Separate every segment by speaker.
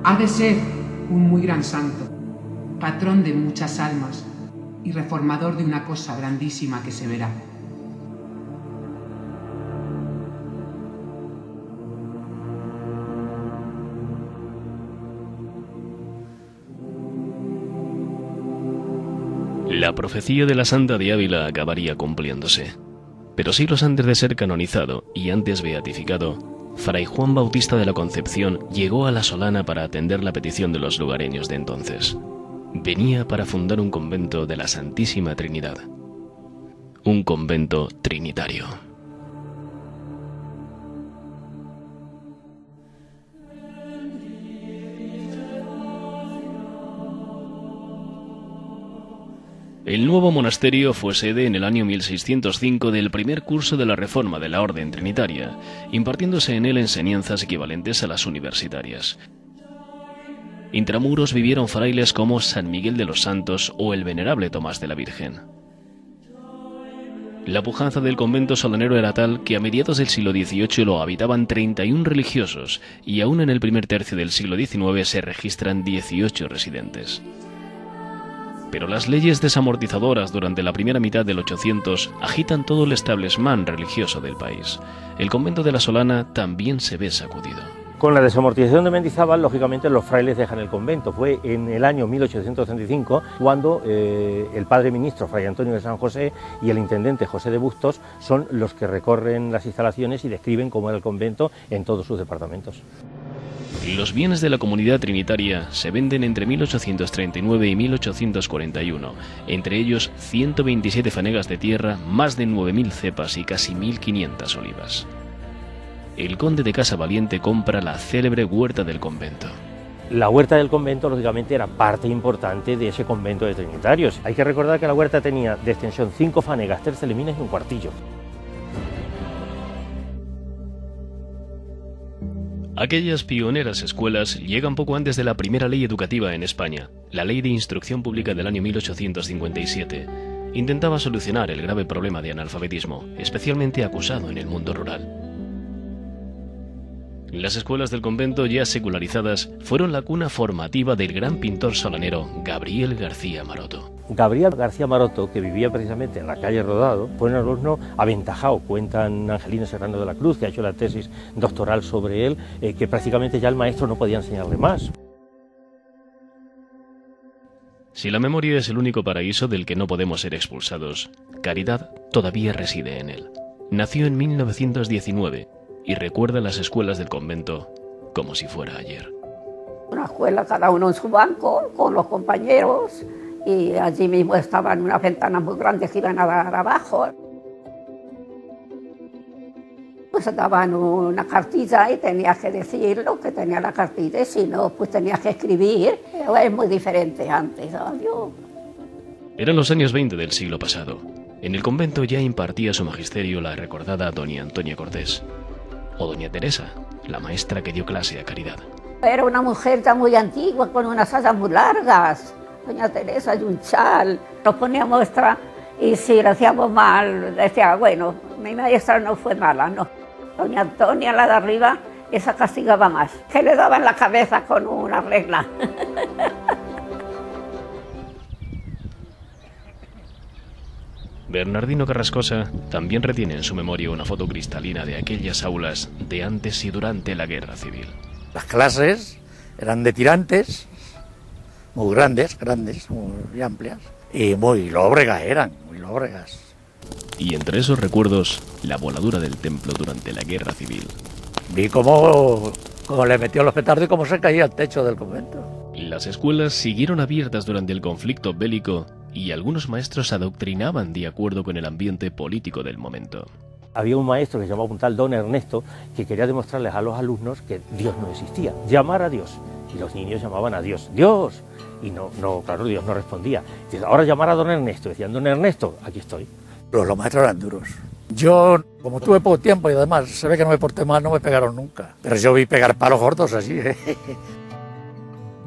Speaker 1: Ha de ser un muy gran santo, patrón de muchas almas y reformador de una cosa grandísima que se verá.
Speaker 2: La profecía de la Santa de Ávila acabaría cumpliéndose. Pero siglos antes de ser canonizado y antes beatificado, Fray Juan Bautista de la Concepción llegó a La Solana para atender la petición de los lugareños de entonces. Venía para fundar un convento de la Santísima Trinidad. Un convento trinitario. El nuevo monasterio fue sede en el año 1605 del primer curso de la Reforma de la Orden Trinitaria, impartiéndose en él enseñanzas equivalentes a las universitarias. Intramuros vivieron frailes como San Miguel de los Santos o el venerable Tomás de la Virgen. La pujanza del convento solanero era tal que a mediados del siglo XVIII lo habitaban 31 religiosos y aún en el primer tercio del siglo XIX se registran 18 residentes. Pero las leyes desamortizadoras durante la primera mitad del 800 agitan todo el establishment religioso del país. El convento de La Solana también se ve sacudido.
Speaker 3: Con la desamortización de Mendizábal, lógicamente los frailes dejan el convento. Fue en el año 1835 cuando el padre ministro, Fray Antonio de San José, y el intendente José de Bustos son los que recorren las instalaciones y describen cómo era el convento en todos sus departamentos.
Speaker 2: Los bienes de la comunidad trinitaria se venden entre 1839 y 1841, entre ellos 127 fanegas de tierra, más de 9.000 cepas y casi 1.500 olivas. El conde de Casa Valiente compra la célebre huerta del convento.
Speaker 3: La huerta del convento, lógicamente, era parte importante de ese convento de trinitarios. Hay que recordar que la huerta tenía de extensión 5 fanegas, 3 celeminas y un cuartillo.
Speaker 2: Aquellas pioneras escuelas llegan poco antes de la primera ley educativa en España, la Ley de Instrucción Pública del año 1857. Intentaba solucionar el grave problema de analfabetismo, especialmente acusado en el mundo rural. Las escuelas del convento, ya secularizadas, fueron la cuna formativa del gran pintor solanero Gabriel García Maroto.
Speaker 3: Gabriel García Maroto, que vivía precisamente en la calle Rodado, fue un alumno aventajado. Cuentan Angelino Serrano de la Cruz, que ha hecho la tesis doctoral sobre él, que prácticamente ya el maestro no podía enseñarle más.
Speaker 2: Si la memoria es el único paraíso del que no podemos ser expulsados, Caridad todavía reside en él. Nació en 1919 y recuerda las escuelas del convento como si fuera ayer.
Speaker 4: Una escuela, cada uno en su banco, con los compañeros, y allí mismo estaban unas ventanas muy grandes que iban a dar abajo. Pues daban una cartilla y tenías que decir lo que tenía la cartilla, y si no, pues tenías que escribir. Es muy diferente antes, adiós.
Speaker 2: Eran los años 20 del siglo pasado. En el convento ya impartía su magisterio la recordada doña Antonia Cortés, o doña Teresa, la maestra que dio clase a Caridad.
Speaker 4: Era una mujer ya muy antigua, con unas sayas muy largas. Doña Teresa y un chal. Nos ponía muestra y si lo hacíamos mal, decía, bueno, mi maestra no fue mala, no. Doña Antonia, la de arriba, esa castigaba más, que le daba en la cabeza con una regla.
Speaker 2: Bernardino Carrascosa también retiene en su memoria una foto cristalina de aquellas aulas de antes y durante la Guerra Civil.
Speaker 5: Las clases eran de tirantes, muy grandes, muy amplias, y muy lóbregas eran, muy lóbregas.
Speaker 2: Y entre esos recuerdos, la voladura del templo durante la Guerra Civil.
Speaker 5: Vi cómo le metió los petardos y cómo se caía el techo del convento.
Speaker 2: Las escuelas siguieron abiertas durante el conflicto bélico y algunos maestros adoctrinaban de acuerdo con el ambiente político del momento.
Speaker 3: Había un maestro que se llamaba un tal Don Ernesto que quería demostrarles a los alumnos que Dios no existía, llamar a Dios. Y los niños llamaban a Dios, ¡Dios! Y no, claro, Dios no respondía. Dice, ahora llamar a Don Ernesto. Decían, Don Ernesto, aquí estoy.
Speaker 5: Los maestros eran duros. Yo, como tuve poco tiempo y además se ve que no me porté mal, no me pegaron nunca. Pero yo vi pegar palos gordos así,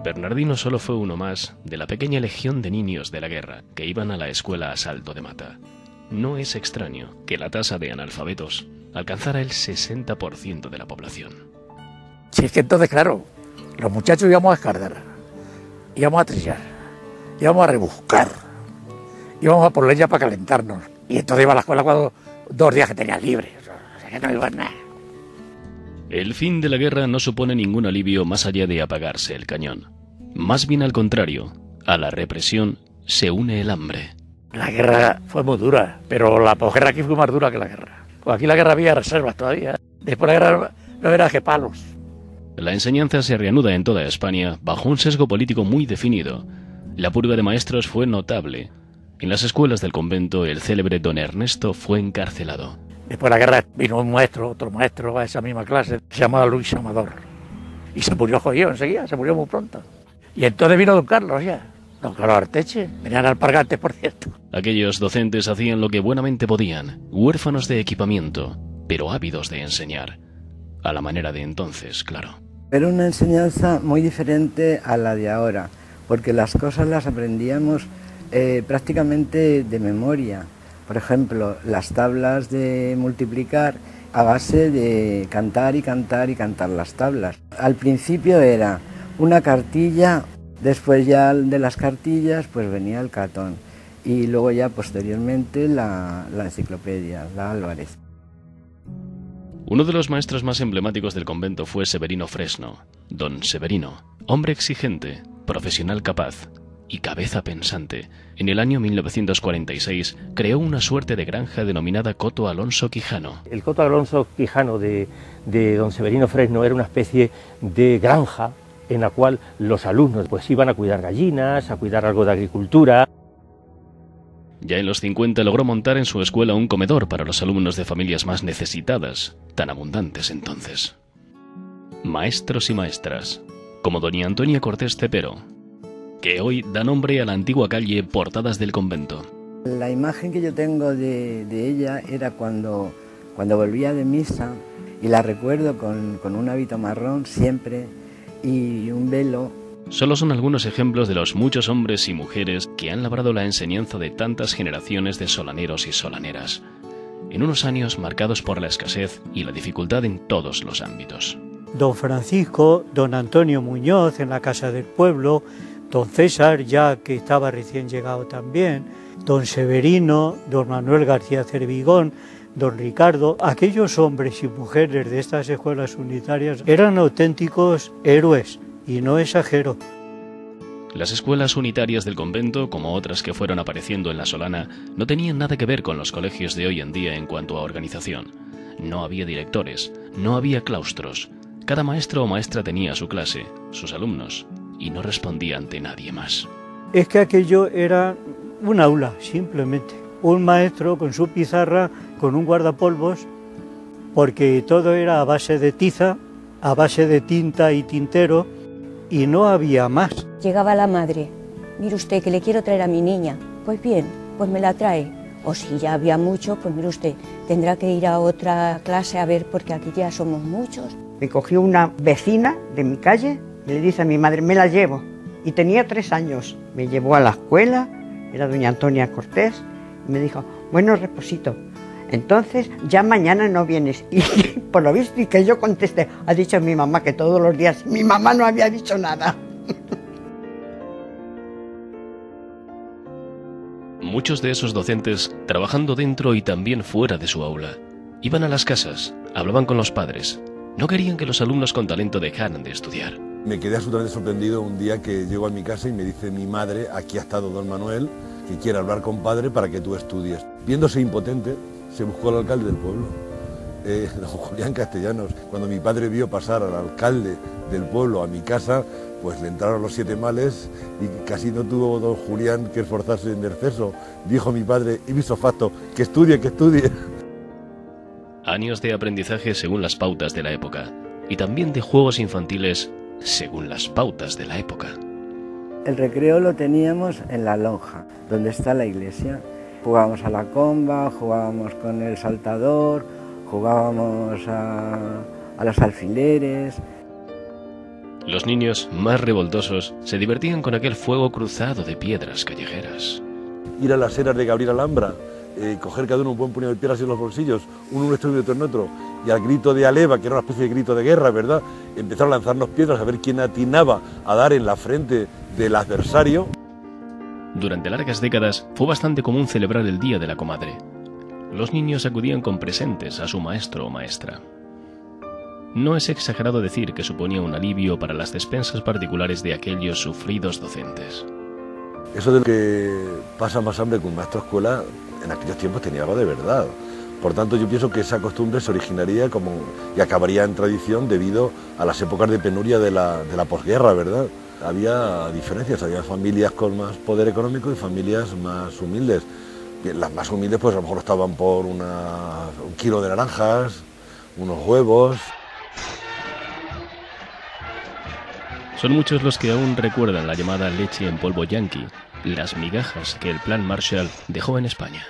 Speaker 2: Bernardino solo fue uno más de la pequeña legión de niños de la guerra que iban a la escuela a Salto de Mata. No es extraño que la tasa de analfabetos alcanzara el 60% de la población.
Speaker 5: Sí, es que entonces, claro, Los muchachos íbamos a escardar, íbamos a trillar, íbamos a rebuscar, íbamos a por leña para calentarnos. Y entonces iba a la escuela cuando 2 días que tenías libres, o sea que no iba a nada.
Speaker 2: El fin de la guerra no supone ningún alivio más allá de apagarse el cañón. Más bien al contrario, a la represión se une el hambre.
Speaker 5: La guerra fue muy dura, pero la posguerra aquí fue más dura que la guerra. Pues aquí la guerra había reservas todavía. Después de la guerra no era que palos.
Speaker 2: La enseñanza se reanuda en toda España bajo un sesgo político muy definido. La purga de maestros fue notable. En las escuelas del convento, el célebre don Ernesto fue encarcelado.
Speaker 5: Después de la guerra vino un maestro, otro maestro a esa misma clase, se llamaba Luis Amador. Y se murió jodido enseguida, se murió muy pronto. Y entonces vino don Carlos ya. Don Carlos Arteche, venían alpargates, por cierto.
Speaker 2: Aquellos docentes hacían lo que buenamente podían, huérfanos de equipamiento, pero ávidos de enseñar. A la manera de entonces, claro.
Speaker 6: Era una enseñanza muy diferente a la de ahora, porque las cosas las aprendíamos prácticamente de memoria. Por ejemplo, las tablas de multiplicar a base de cantar y cantar y cantar las tablas. Al principio era una cartilla. Después ya de las cartillas pues venía el catón y luego ya posteriormente la enciclopedia, la Álvarez.
Speaker 2: Uno de los maestros más emblemáticos del convento fue Severino Fresno, don Severino, hombre exigente, profesional capaz y cabeza pensante. En el año 1946 creó una suerte de granja denominada Coto Alonso Quijano.
Speaker 3: El Coto Alonso Quijano de don Severino Fresno era una especie de granja en la cual los alumnos pues iban a cuidar gallinas, a cuidar algo de agricultura.
Speaker 2: Ya en los 50 logró montar en su escuela un comedor para los alumnos de familias más necesitadas, tan abundantes entonces. Maestros y maestras, como doña Antonia Cortés Cepero, que hoy da nombre a la antigua calle Portadas del Convento.
Speaker 6: La imagen que yo tengo de ella era cuando volvía de misa, y la recuerdo con un hábito marrón siempre, y un velo.
Speaker 2: Solo son algunos ejemplos de los muchos hombres y mujeres que han labrado la enseñanza de tantas generaciones de solaneros y solaneras, en unos años marcados por la escasez y la dificultad en todos los ámbitos.
Speaker 7: Don Francisco, don Antonio Muñoz en la Casa del Pueblo, don César, ya que estaba recién llegado también, don Severino, don Manuel García Cervigón, don Ricardo, aquellos hombres y mujeres de estas escuelas unitarias eran auténticos héroes, y no exagero.
Speaker 2: Las escuelas unitarias del convento, como otras que fueron apareciendo en la Solana, no tenían nada que ver con los colegios de hoy en día en cuanto a organización. No había directores, no había claustros. Cada maestro o maestra tenía su clase, sus alumnos, y no respondía ante nadie más.
Speaker 7: Es que aquello era un aula, simplemente. Un maestro con su pizarra, con un guardapolvos, porque todo era a base de tiza, a base de tinta y tintero, y no había más.
Speaker 8: Llegaba la madre, mire usted que le quiero traer a mi niña, pues bien, pues me la trae. O si ya había mucho, pues mire usted, tendrá que ir a otra clase a ver porque aquí ya somos muchos.
Speaker 9: Me cogió una vecina de mi calle y le dice a mi madre, me la llevo. Y tenía 3 años, me llevó a la escuela, era doña Antonia Cortés, y me dijo, bueno, Reposito, entonces ya mañana no vienes. Y por lo visto, y que yo contesté, ha dicho mi mamá que todos los días, mi mamá no había dicho nada.
Speaker 2: Muchos de esos docentes, trabajando dentro y también fuera de su aula, iban a las casas, hablaban con los padres. No querían que los alumnos con talento dejaran de estudiar.
Speaker 10: Me quedé absolutamente sorprendido un día que llego a mi casa y me dice mi madre, aquí ha estado don Manuel, que quiere hablar con padre para que tú estudies. Viéndose impotente, se buscó al alcalde del pueblo, don Julián Castellanos. Cuando mi padre vio pasar al alcalde del pueblo a mi casa, pues le entraron los 7 males y casi no tuvo don Julián que esforzarse en exceso. Dijo mi padre, ipso facto, que estudie, que estudie.
Speaker 2: Años de aprendizaje según las pautas de la época, y también de juegos infantiles según las pautas de la época.
Speaker 6: El recreo lo teníamos en la lonja, donde está la iglesia. Jugábamos a la comba, jugábamos con el saltador, jugábamos a los alfileres.
Speaker 2: Los niños, más revoltosos, se divertían con aquel fuego cruzado de piedras callejeras.
Speaker 10: Ir a las eras de Gabriel Alhambra, coger cada uno un buen puñado de piedras en los bolsillos, uno en un extremo y otro en otro, y al grito de Aleva, que era una especie de grito de guerra, ¿verdad?, empezaron a lanzarnos piedras a ver quién atinaba a dar en la frente del adversario.
Speaker 2: Durante largas décadas fue bastante común celebrar el Día de la Comadre. Los niños acudían con presentes a su maestro o maestra. No es exagerado decir que suponía un alivio para las despensas particulares de aquellos sufridos docentes.
Speaker 10: Eso de que pasa más hambre que un maestro de escuela, en aquellos tiempos tenía algo de verdad. Por tanto, yo pienso que esa costumbre se originaría y acabaría en tradición debido a las épocas de penuria de la posguerra, ¿verdad? Había diferencias, había familias con más poder económico y familias más humildes. Las más humildes pues a lo mejor estaban por un kilo de naranjas, unos huevos.
Speaker 2: Son muchos los que aún recuerdan la llamada leche en polvo yanqui, las migajas que el Plan Marshall dejó en España.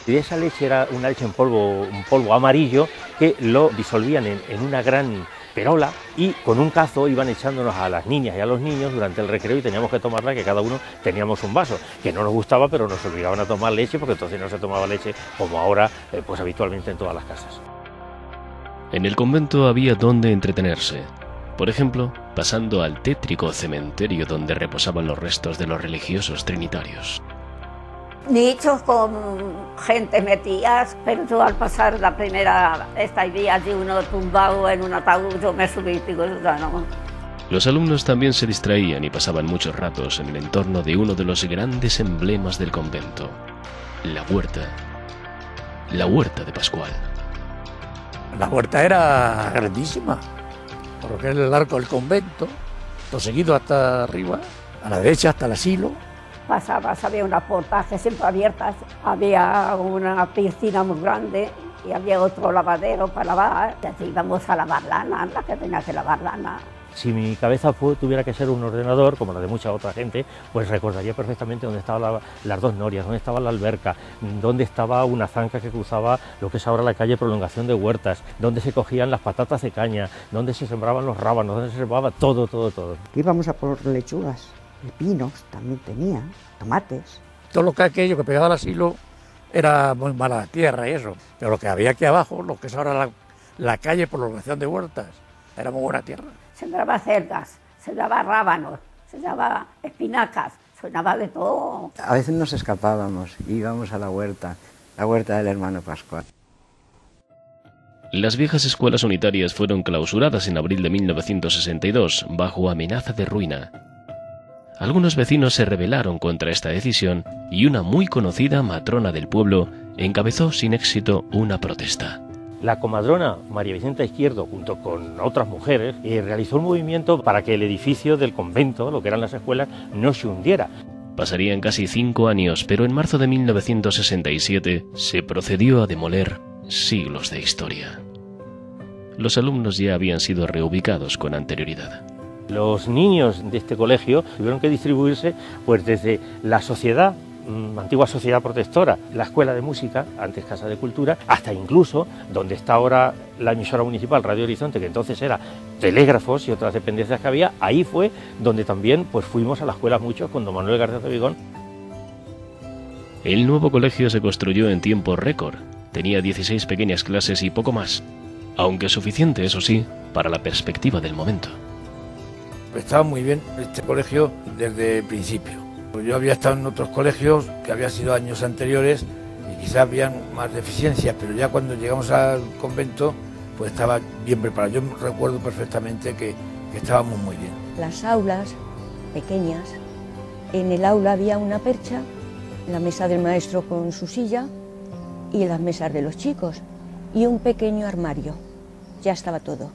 Speaker 3: Y esa leche era una leche en polvo, un polvo amarillo, que lo disolvían en una gran perola y con un cazo iban echándonos a las niñas y a los niños durante el recreo y teníamos que tomarla, que cada uno teníamos un vaso, que no nos gustaba, pero nos obligaban a tomar leche porque entonces no se tomaba leche como ahora, pues habitualmente en todas las casas.
Speaker 2: En el convento había donde entretenerse. Por ejemplo, pasando al tétrico cementerio donde reposaban los restos de los religiosos trinitarios.
Speaker 4: Nichos con gente metidas, pero yo al pasar la primera y vi allí uno tumbado en un ataúd, yo me subí y digo, ya no.
Speaker 2: Los alumnos también se distraían y pasaban muchos ratos en el entorno de uno de los grandes emblemas del convento, la huerta de Pascual.
Speaker 5: La huerta era grandísima, por lo que es el arco del convento, todo seguido hasta arriba, a la derecha hasta el asilo.
Speaker 4: Pasabas, había unas portajes siempre abiertas, había una piscina muy grande y había otro lavadero para lavar, y así íbamos a lavar lana, la que tenía que lavar lana.
Speaker 3: Si mi cabeza tuviera que ser un ordenador, como la de mucha otra gente, pues recordaría perfectamente dónde estaban las dos norias, dónde estaba la alberca, dónde estaba una zanca que cruzaba lo que es ahora la calle Prolongación de Huertas, dónde se cogían las patatas de caña, dónde se sembraban los rábanos, dónde se sembraba todo.
Speaker 9: Íbamos a por lechugas, pepinos también tenían, tomates.
Speaker 5: Todo lo que aquello que pegaba al asilo era muy mala tierra y eso, pero lo que había aquí abajo, lo que es ahora la calle Prolongación de Huertas, era muy buena tierra.
Speaker 4: Sembraba cerdas, sembraba rábanos, sembraba espinacas, sonaba de todo.
Speaker 6: A veces nos escapábamos, íbamos a la huerta del hermano Pascual.
Speaker 2: Las viejas escuelas unitarias fueron clausuradas en abril de 1962 bajo amenaza de ruina. Algunos vecinos se rebelaron contra esta decisión y una muy conocida matrona del pueblo encabezó sin éxito una protesta.
Speaker 3: La comadrona María Vicenta Izquierdo, junto con otras mujeres, realizó un movimiento para que el edificio del convento, lo que eran las escuelas, no se hundiera.
Speaker 2: Pasarían casi 5 años, pero en marzo de 1967 se procedió a demoler siglos de historia. Los alumnos ya habían sido reubicados con anterioridad.
Speaker 3: Los niños de este colegio tuvieron que distribuirse pues desde la sociedad, antigua sociedad protectora, la escuela de música, antes Casa de Cultura, hasta incluso donde está ahora la emisora municipal Radio Horizonte, que entonces era telégrafos y otras dependencias que había. Ahí fue donde también pues fuimos a la escuela muchos con don Manuel García Cebigón.
Speaker 2: El nuevo colegio se construyó en tiempo récord. Tenía 16 pequeñas clases y poco más, aunque suficiente, eso sí, para la perspectiva del momento.
Speaker 5: Estaba muy bien este colegio desde el principio. Yo había estado en otros colegios que habían sido años anteriores y quizás habían más deficiencias, pero ya cuando llegamos al convento pues estaba bien preparado. Yo recuerdo perfectamente que estábamos muy bien.
Speaker 8: Las aulas pequeñas, en el aula había una percha, la mesa del maestro con su silla y las mesas de los chicos y un pequeño armario. Ya estaba todo.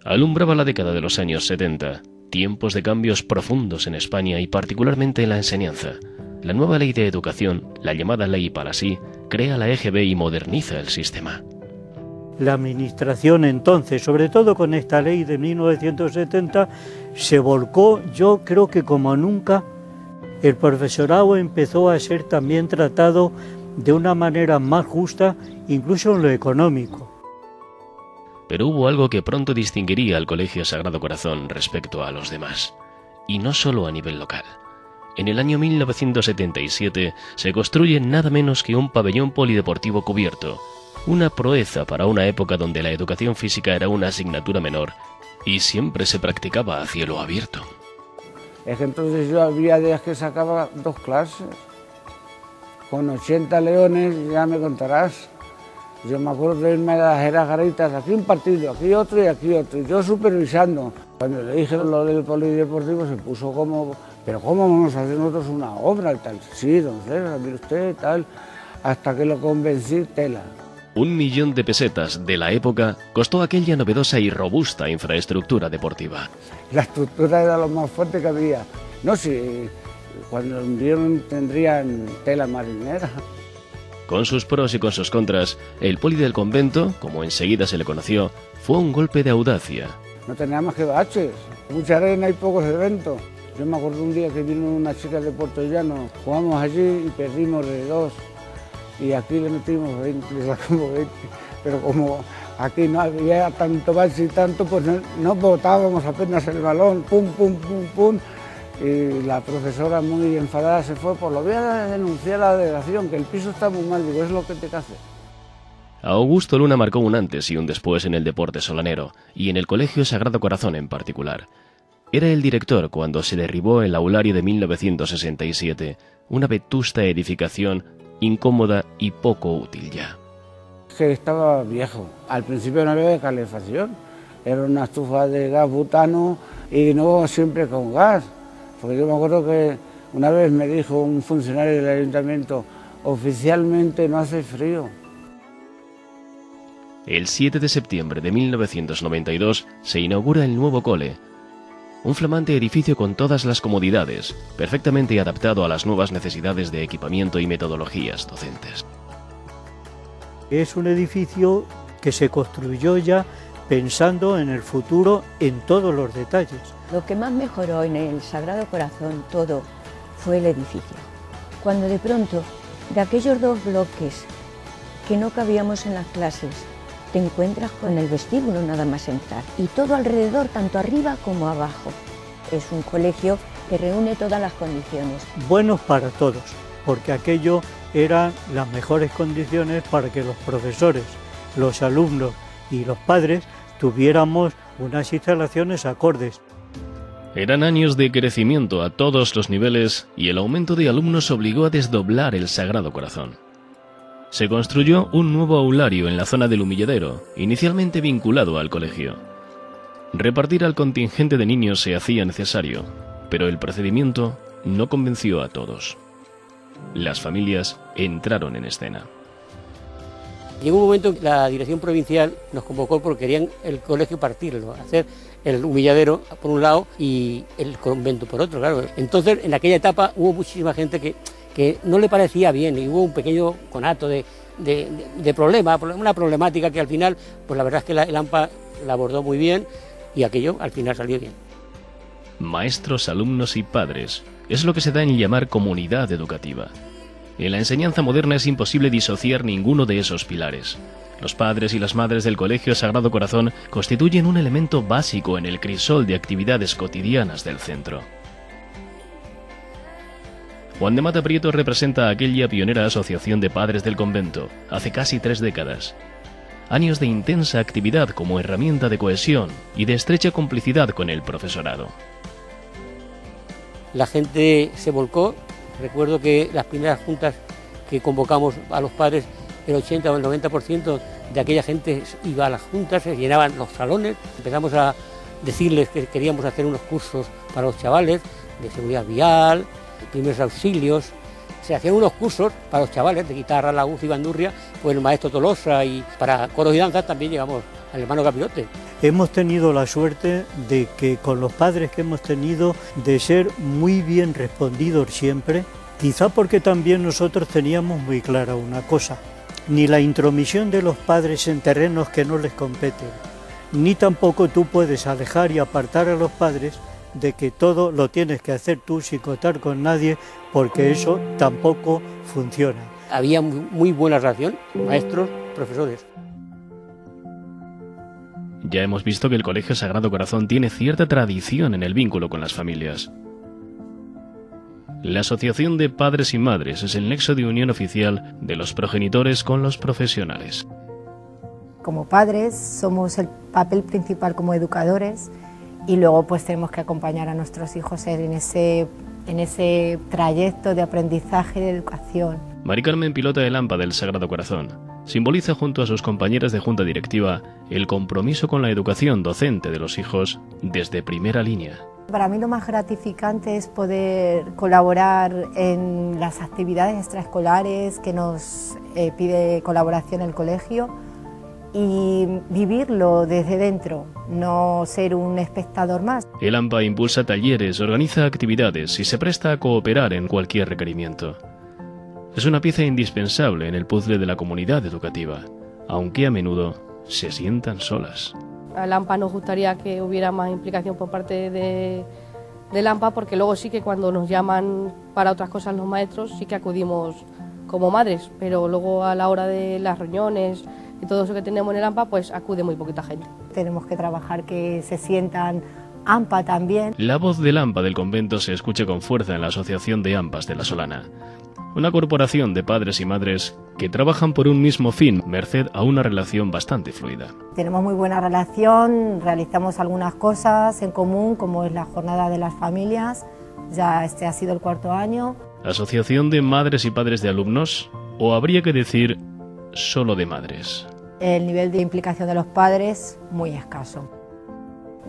Speaker 2: Alumbraba la década de los años 70. Tiempos de cambios profundos en España y particularmente en la enseñanza. La nueva ley de educación, la llamada Ley Palasí, crea la EGB y moderniza el sistema.
Speaker 7: La administración entonces, sobre todo con esta ley de 1970, se volcó, yo creo que como nunca, el profesorado empezó a ser también tratado de una manera más justa, incluso en lo económico.
Speaker 2: Pero hubo algo que pronto distinguiría al Colegio Sagrado Corazón respecto a los demás, y no solo a nivel local. En el año 1977 se construye nada menos que un pabellón polideportivo cubierto, Una proeza para una época donde la educación física era una asignatura menor y siempre se practicaba a cielo abierto.
Speaker 11: Es que entonces yo había días que sacaba 2 clases, con 80 leones, ya me contarás. Yo me acuerdo de irme a las Garitas, aquí un partido, aquí otro y aquí otro, y yo supervisando. Cuando le dije lo del polideportivo se puso como, pero ¿cómo vamos a hacer nosotros una obra y tal? Sí, don César, mire usted, tal, hasta que lo convencí, tela.
Speaker 2: 1 millón de pesetas de la época costó aquella novedosa y robusta infraestructura deportiva.
Speaker 11: La estructura era lo más fuerte que había. No sé, cuando lo hundieron tendrían tela marinera.
Speaker 2: Con sus pros y con sus contras, el poli del convento, como enseguida se le conoció, fue un golpe de audacia.
Speaker 11: No tenía más que baches, mucha arena y pocos eventos. Yo me acuerdo un día que vino una chica de Puerto Llano, jugamos allí y perdimos de 2. Y aquí le metimos 20, le sacamos 20. Pero como aquí no había tanto bache y tanto, pues no botábamos apenas el balón, pum, pum, pum, pum. Y la profesora muy enfadada se fue, pues lo voy a denunciar a la delegación, que el piso está muy mal, digo, es lo que te hace.
Speaker 2: Augusto Luna marcó un antes y un después en el deporte solanero, y en el Colegio Sagrado Corazón en particular. Era el director cuando se derribó el aulario de 1967, una vetusta edificación incómoda y poco útil ya.
Speaker 11: Que estaba viejo, al principio no había calefacción, era una estufa de gas butano y no siempre con gas. Porque yo me acuerdo que una vez me dijo un funcionario del ayuntamiento, oficialmente no hace frío.
Speaker 2: El 7 de septiembre de 1992 se inaugura el nuevo cole, un flamante edificio con todas las comodidades, perfectamente adaptado a las nuevas necesidades de equipamiento y metodologías docentes.
Speaker 7: Es un edificio que se construyó ya pensando en el futuro en todos los detalles.
Speaker 8: Lo que más mejoró en el Sagrado Corazón todo fue el edificio. Cuando de pronto, de aquellos 2 bloques que no cabíamos en las clases, te encuentras con el vestíbulo nada más entrar y todo alrededor, tanto arriba como abajo. Es un colegio que reúne todas las condiciones.
Speaker 7: Buenos para todos, porque aquello eran las mejores condiciones para que los profesores, los alumnos y los padres tuviéramos unas instalaciones acordes.
Speaker 2: Eran años de crecimiento a todos los niveles y el aumento de alumnos obligó a desdoblar el Sagrado Corazón. Se construyó un nuevo aulario en la zona del Humilladero, inicialmente vinculado al colegio. Repartir al contingente de niños se hacía necesario, pero el procedimiento no convenció a todos. Las familias entraron en escena.
Speaker 12: Llegó un momento en que la dirección provincial nos convocó porque querían el colegio partirlo, hacer el Humilladero por un lado y el convento por otro, claro. Entonces, en aquella etapa hubo muchísima gente que no le parecía bien y hubo un pequeño conato de problema, una problemática que al final, pues la verdad es que el AMPA la abordó muy bien y aquello al final salió bien.
Speaker 2: Maestros, alumnos y padres es lo que se da en llamar comunidad educativa. En la enseñanza moderna es imposible disociar ninguno de esos pilares. Los padres y las madres del Colegio Sagrado Corazón constituyen un elemento básico en el crisol de actividades cotidianas del centro. Juan de Mata Prieto representa a aquella pionera asociación de padres del convento, hace casi 3 décadas. Años de intensa actividad como herramienta de cohesión y de estrecha complicidad con el profesorado.
Speaker 12: La gente se volcó. Recuerdo que las primeras juntas que convocamos a los padres, el 80 o el 90% de aquella gente iba a las juntas, se llenaban los salones. Empezamos a decirles que queríamos hacer unos cursos para los chavales de seguridad vial, primeros auxilios. Se hacían unos cursos para los chavales de guitarra, laúd y bandurria, pues el maestro Tolosa, y para coros y danzas también llegamos al hermano Capirote.
Speaker 7: Hemos tenido la suerte de que con los padres que hemos tenido, de ser muy bien respondidos siempre, quizá porque también nosotros teníamos muy clara una cosa: ni la intromisión de los padres en terrenos que no les competen, ni tampoco tú puedes alejar y apartar a los padres de que todo lo tienes que hacer tú sin contar con nadie, porque eso tampoco funciona.
Speaker 12: Había muy buena relación, maestros, profesores.
Speaker 2: Ya hemos visto que el Colegio Sagrado Corazón tiene cierta tradición en el vínculo con las familias. La Asociación de Padres y Madres es el nexo de unión oficial de los progenitores con los profesionales.
Speaker 13: Como padres somos el papel principal como educadores y luego pues tenemos que acompañar a nuestros hijos en ese trayecto de aprendizaje y de educación.
Speaker 2: Mari Carmen pilota el AMPA del Sagrado Corazón. Simboliza junto a sus compañeras de junta directiva el compromiso con la educación docente de los hijos desde primera línea.
Speaker 13: Para mí lo más gratificante es poder colaborar en las actividades extraescolares que nos pide colaboración el colegio y vivirlo desde dentro, no ser un espectador más.
Speaker 2: El AMPA impulsa talleres, organiza actividades y se presta a cooperar en cualquier requerimiento. Es una pieza indispensable en el puzzle de la comunidad educativa, aunque a menudo se sientan solas.
Speaker 14: Al AMPA nos gustaría que hubiera más implicación por parte del AMPA, porque luego sí que cuando nos llaman para otras cosas los maestros sí que acudimos como madres, pero luego a la hora de las reuniones y todo eso que tenemos en el AMPA pues acude muy poquita gente.
Speaker 13: Tenemos que trabajar que se sientan AMPA también.
Speaker 2: La voz del AMPA del convento se escucha con fuerza en la Asociación de AMPAs de La Solana, una corporación de padres y madres que trabajan por un mismo fin, merced a una relación bastante fluida.
Speaker 13: Tenemos muy buena relación, realizamos algunas cosas en común, como es la jornada de las familias, ya este ha sido el 4º año.
Speaker 2: ¿Asociación de madres y padres de alumnos? ¿O habría que decir solo de madres?
Speaker 13: El nivel de implicación de los padres, muy escaso.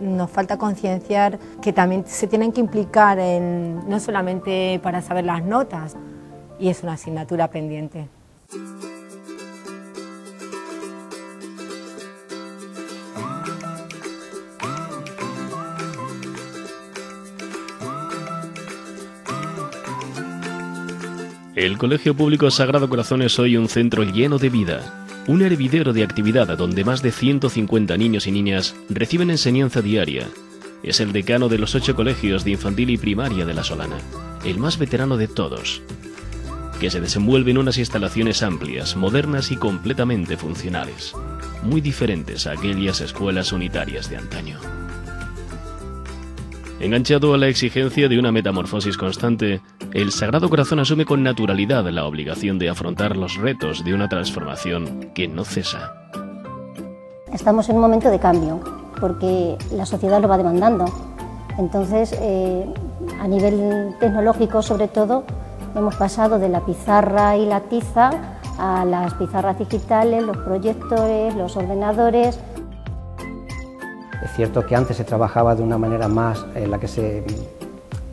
Speaker 13: Nos falta concienciar que también se tienen que implicar no solamente para saber las notas, y es una asignatura pendiente.
Speaker 2: El Colegio Público Sagrado Corazón es hoy un centro lleno de vida, un hervidero de actividad donde más de 150 niños y niñas reciben enseñanza diaria. Es el decano de los 8 colegios de infantil y primaria de La Solana, el más veterano de todos, que se desenvuelve en unas instalaciones amplias, modernas y completamente funcionales, muy diferentes a aquellas escuelas unitarias de antaño. Enganchado a la exigencia de una metamorfosis constante, el Sagrado Corazón asume con naturalidad la obligación de afrontar los retos de una transformación que no cesa.
Speaker 15: Estamos en un momento de cambio, porque la sociedad lo va demandando. Entonces, a nivel tecnológico, sobre todo, hemos pasado de la pizarra y la tiza a las pizarras digitales, los proyectores, los ordenadores.
Speaker 16: Es cierto que antes se trabajaba de una manera más en la que se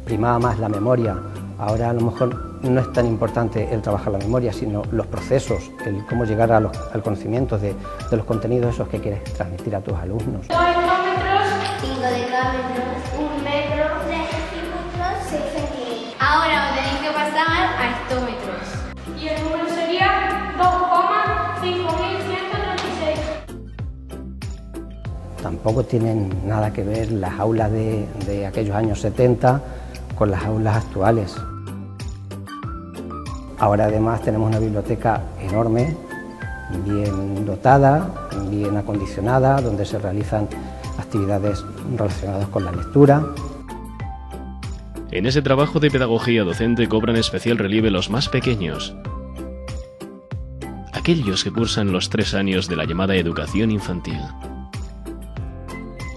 Speaker 16: primaba más la memoria. Ahora a lo mejor no es tan importante el trabajar la memoria, sino los procesos, el cómo llegar al conocimiento de los contenidos esos que quieres transmitir a tus alumnos.
Speaker 17: 2 hectómetros, 5 decámetros, 1 metro, 3 centímetros, 6 centímetros. Ahora os tenéis que pasar a hectómetros. Y el número sería 2,5136.
Speaker 16: Tampoco tienen nada que ver las aulas de aquellos años 70 con las aulas actuales. Ahora además tenemos una biblioteca enorme, bien dotada, bien acondicionada, donde se realizan actividades relacionadas con la lectura.
Speaker 2: En ese trabajo de pedagogía docente cobran especial relieve los más pequeños, aquellos que cursan los 3 años de la llamada educación infantil.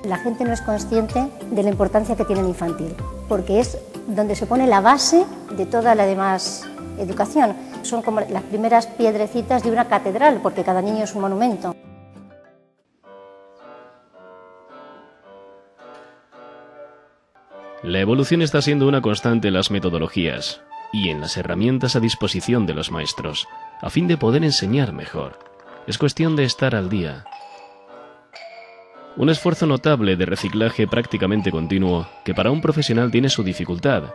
Speaker 15: La gente no es consciente de la importancia que tiene el infantil, porque es donde se pone la base de toda la demás educación. Son como las primeras piedrecitas de una catedral, porque cada niño es un monumento.
Speaker 2: La evolución está siendo una constante en las metodologías y en las herramientas a disposición de los maestros, a fin de poder enseñar mejor. Es cuestión de estar al día. Un esfuerzo notable de reciclaje prácticamente continuo que para un profesional tiene su dificultad.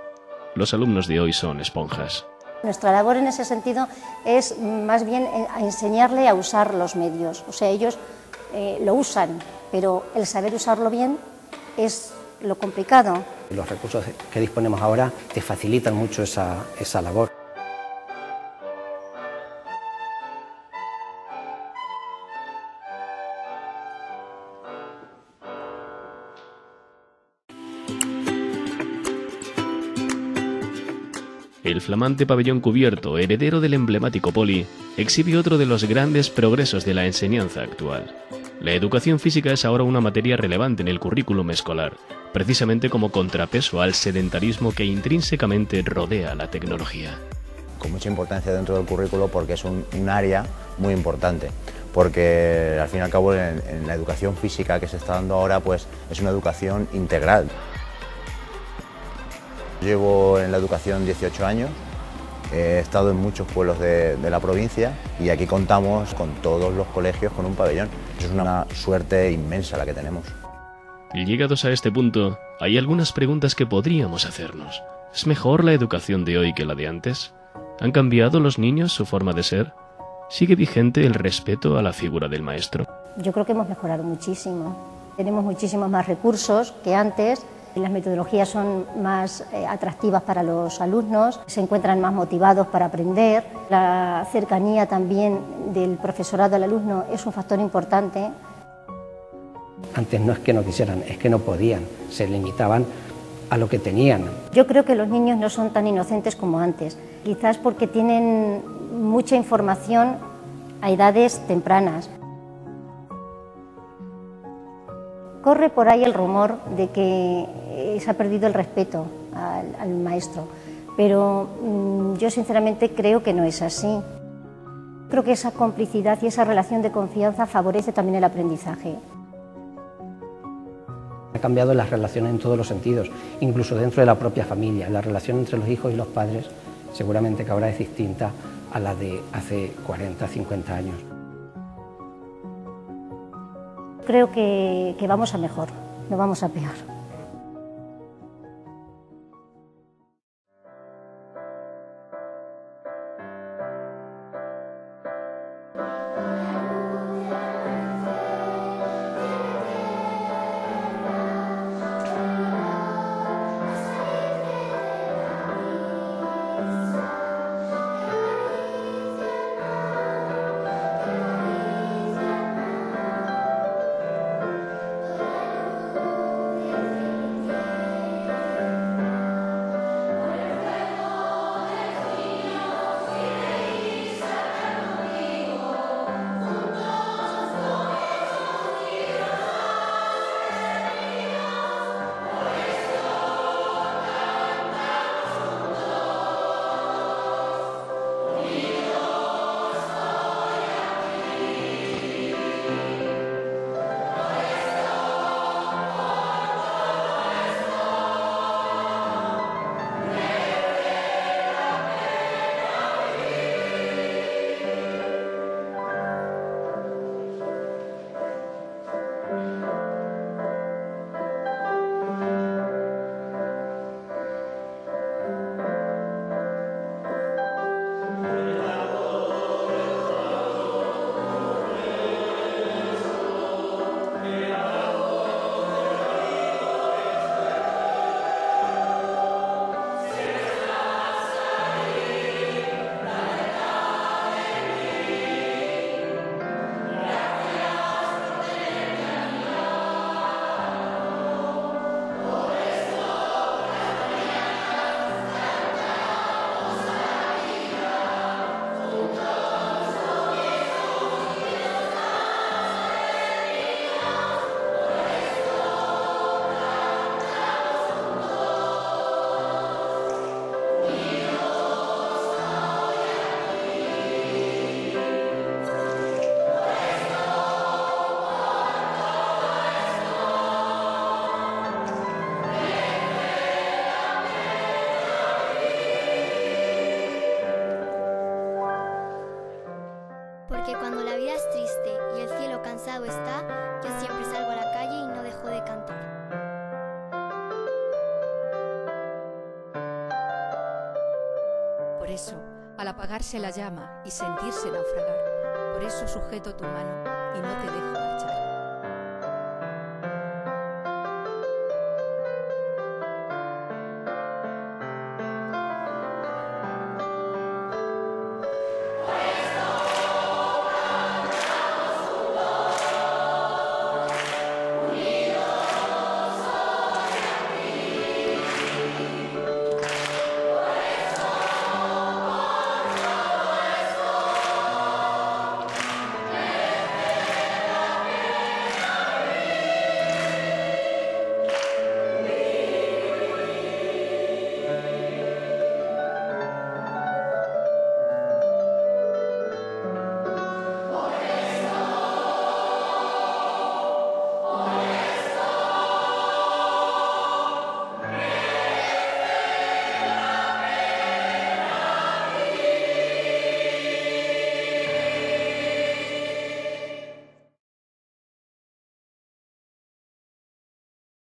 Speaker 2: Los alumnos de hoy son esponjas.
Speaker 15: Nuestra labor en ese sentido es más bien enseñarle a usar los medios. O sea, ellos lo usan, pero el saber usarlo bien es lo complicado.
Speaker 16: Los recursos que disponemos ahora te facilitan mucho esa labor.
Speaker 2: El flamante pabellón cubierto, heredero del emblemático Poli, exhibe otro de los grandes progresos de la enseñanza actual. La educación física es ahora una materia relevante en el currículum escolar, precisamente como contrapeso al sedentarismo que intrínsecamente rodea la tecnología.
Speaker 18: Con mucha importancia dentro del currículo porque es un área muy importante, porque al fin y al cabo en la educación física que se está dando ahora pues es una educación integral. Llevo en la educación 18 años, he estado en muchos pueblos de la provincia y aquí contamos con todos los colegios con un pabellón. Es una suerte inmensa la que tenemos.
Speaker 2: Llegados a este punto, hay algunas preguntas que podríamos hacernos. ¿Es mejor la educación de hoy que la de antes? ¿Han cambiado los niños su forma de ser? ¿Sigue vigente el respeto a la figura del maestro?
Speaker 15: Yo creo que hemos mejorado muchísimo. Tenemos muchísimos más recursos que antes. Las metodologías son más atractivas para los alumnos, se encuentran más motivados para aprender. La cercanía también del profesorado al alumno es un factor importante.
Speaker 16: Antes no es que no quisieran, es que no podían, se limitaban a lo que tenían.
Speaker 15: Yo creo que los niños no son tan inocentes como antes, quizás porque tienen mucha información a edades tempranas. Corre por ahí el rumor de que se ha perdido el respeto al maestro, pero yo sinceramente creo que no es así. Creo que esa complicidad y esa relación de confianza favorece también el aprendizaje.
Speaker 16: Ha cambiado las relaciones en todos los sentidos, incluso dentro de la propia familia. La relación entre los hijos y los padres seguramente que ahora es distinta a la de hace 40, 50 años.
Speaker 15: Creo que vamos a mejor, no vamos a peor.
Speaker 17: Porque cuando la vida es triste y el cielo cansado está, yo siempre salgo a la calle y no dejo de cantar.
Speaker 19: Por eso, al apagarse la llama y sentirse naufragar, por eso sujeto tu mano y no te dejo marchar.